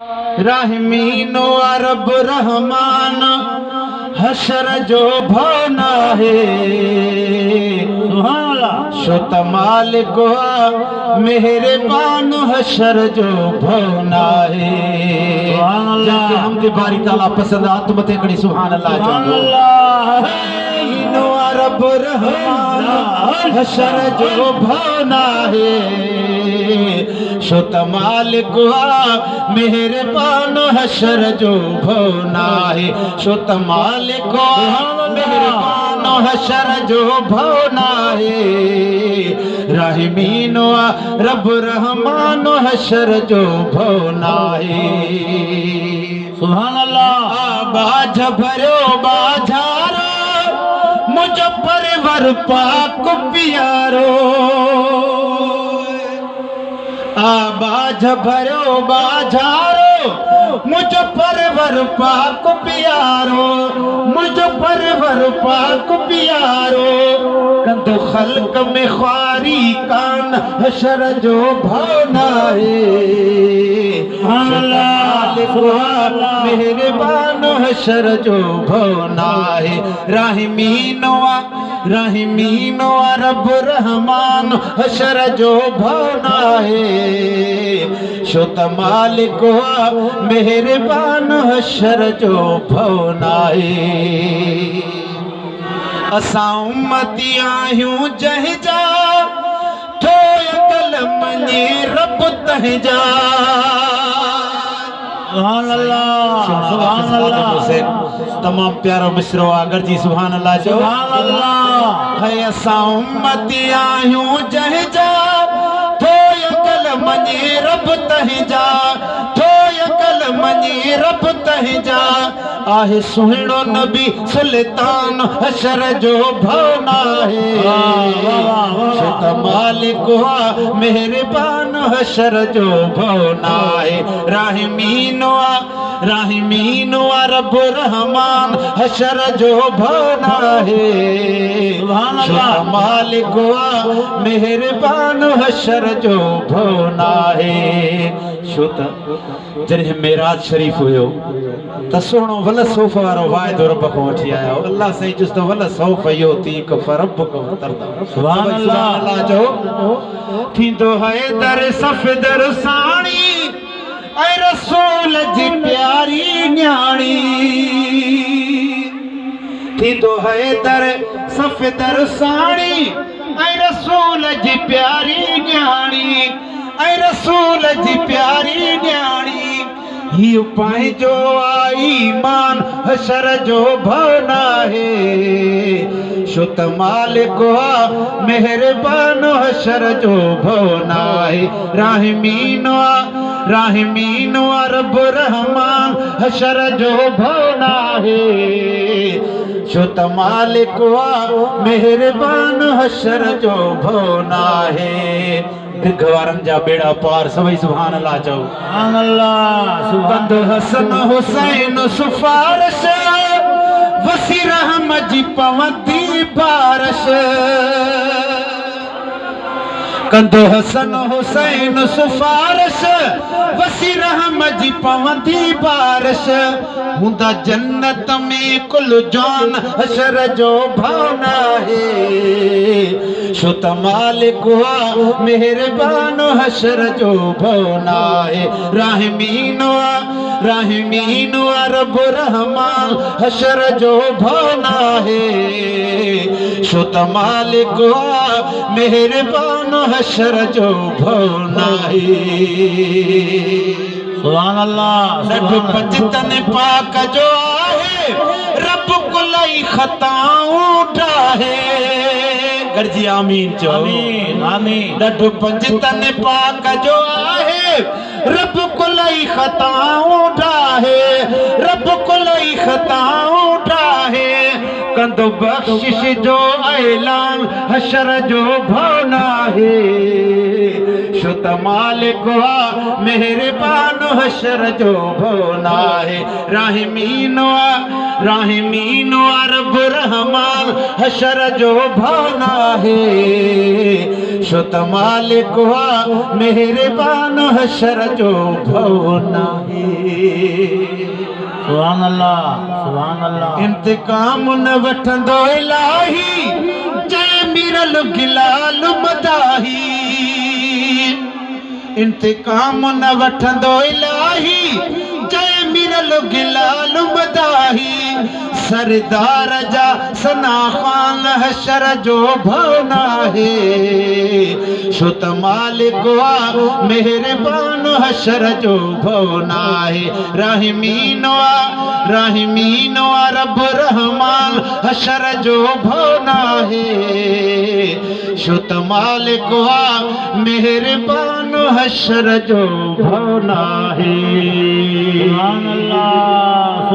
रहमीन रब रहमान हशर जो भवना है। शुत मालिक मेहरबान हशर जो भवना है। हमके बारी ताला पसंद आत्मते कड़ी सुभान अल्लाह। रब रहमान हशर जो भवना है। शुत मालिक मेहरबान हशर जो भवना है। शुत मालिक मेहरबान हशर जो भवना है। रहमीन रब रहमान हशर जो भवना है। सुभान अल्लाह। बाझ भरो बाझारो मुझ परवर पाक प्यारो। बाझ भरो बाझारो मुझ परवर पाक प्यारो। मुझ परवर पाक प्यारो। कंद खल्क में ख्वारी कान हशर जो भवना है। मेहरबान हशर जो भवना है। रहमीन रब रहमान हशर जो भवना है। शुत मालिक मेहरबान हशर जो भवना है। असां उम्मती आहियूं जंहिंजा थोय कलम मञे रब तंहिंजा। सुभान अल्लाह सुभान अल्लाह। तमाम प्यारो मिसरो आगर जी सुभान अल्लाह जो। सुभान अल्लाह। है असां उम्मती आहियूं जंहिंजा थोय कलम मञे रब तंहिंजा। थोय कलम मञे रब तंहिंजा। आहे सुहिणो नबी सुल्तान हशर जो भवना है। शुत मालिक मेहरबान हशर जो भवना है। रहमीन रब रहमान हशर जो भवना है। शुत मालिक मेहरबान हशर जो भवना है। शुत जॾहिं मेराज शरीफ हुयो त सुहिणो वल सौफ़ वारो वाइदो रब खां वठी आया। अल्लाह साईं चुस त वल सौफ़ युतीक फरब्बुक तरदा। सुभान अल्लाह जो थींदो है दर सफ़दर साणी ऐं रसूल जी प्यारी न्याणी। थींदो है दर सफ़दर साणी ऐं रसूल जी प्यारी न्याणी। ऐं रसूल जी प्यारी न्याणी। ही पंहिंजो ईमान हशर जो भवना है। शुत मालिक मेहरबान हशर जो भवना है। रहमीन रब रहमान हशर जो भवना है। शुत मालिक मेहरबान हशर जो भवना है। दिग्वारन जा बेड़ा पार सभई सुभान अल्लाह चओ। सुभान अल्लाह। कंद हसन हुसैन सुफारश वसी रहम जी पवंदी बारश। कंद हसन हुसैन सुफारश वसी रहम जी पवंदी बारश। हूंदा जन्नत में कुल जान हशर जो भवना है। शुत मालिक मेहरबान हशर जो भवना है। रहमीन रब रहमान हशर जो भवना है। शुत मालिक मेहरबान हशर जो भवना है। सुभान अल्लाह। नठ पंजतन पाक जो आहे रब कुलई खताऊं ठाहे। गरजी आमीन चो। आमीन आमीन। नठ पंजतन पाक जो आहे रब कुलई खताऊं ठाहे। रब कुलई खताऊं ठाहे। कंदो बख्शिश जो ऐलान हशर जो भवना है। शुत मालिक आ मेहरबान हशर जो भोना है राहिमीन आ रब रहमान हशर जो भोना है शुत मालिक आ मेहरबान हशर जो भोना है। सुभान अल्लाह, सुभान अल्लाह। इंतकाम न वठंदो इलाही जय मिरल गिलाल मदाही इंतकाम न वठंदो इलाही जय मिरल गिलाल मदाही सरदार जा सना खान हशर जो भवना है शुत मालिक आ मेहरबान हशर जो भवना है राहिमीन आ रब रहमान हशर जो भवना है शुत मालिक आ मेहरबान हशर जो भवना है। सुभान अल्लाह।